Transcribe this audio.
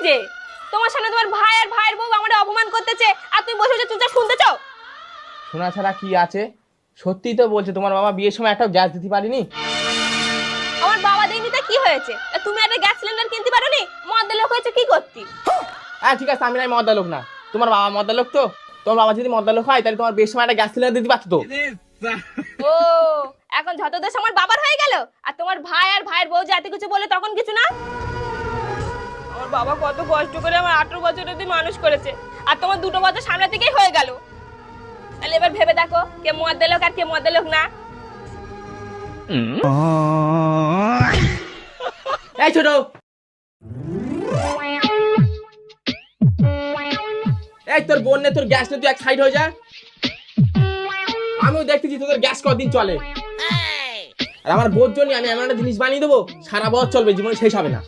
যে তোমার সামনে তোমার ভাই আর ভাইয়ের বউ আমাদের অপমান করতেছে আর তুমি বসে বসে চুপচাপ শুনতেছো? শোনা ছাড়া কি আছে? সত্যি তো বলছে, তোমার বাবা বিয়ের সময় একটা গ্যাস দিতে পারিনি। আমার বাবা দেয়নি তা কি হয়েছে? তা তুমি একটা গ্যাস সিলিন্ডার কিনতে পারোনি? মদ্দে লোক হয়েছে কি করতি? হ্যাঁ ঠিক আছে, আমি নাই মদ্দা লোক না, তোমার বাবা মদ্দা লোক তো। তোমার বাবা যদি মদ্দা লোক হয় তাহলে তোমার বিয়ের সময় একটা গ্যাস সিলিন্ডার দিতে পারতো তো। ও, এখন যত দোষ আমার বাবার হয়ে গেল, আর তোমার ভাই আর ভাইয়ের বউ যে এত কিছু বলে তখন কিছু না? আমার বাবা কত কষ্ট করে আমার 18 বছর অবধি মানুষ করেছে, আর তোমার 2 বছর সামনে থেকেই হয়ে গেল। তাহলে এবার ভেবে দেখো কে মদ্দে লোক আর কে মদ্দে লোক না। এই ছোট, এই তোর বোন নে, তোর গ্যাস নে, তুই এক সাইড হয়ে যা। আমিও দেখতেছি তোদের গ্যাস কতদিন চলে। আর আমার বোর জন্য আমি এমন একটা জিনিস বানিয়ে দেবো সারা বছর চলবে, জীবনে শেষ হবে না।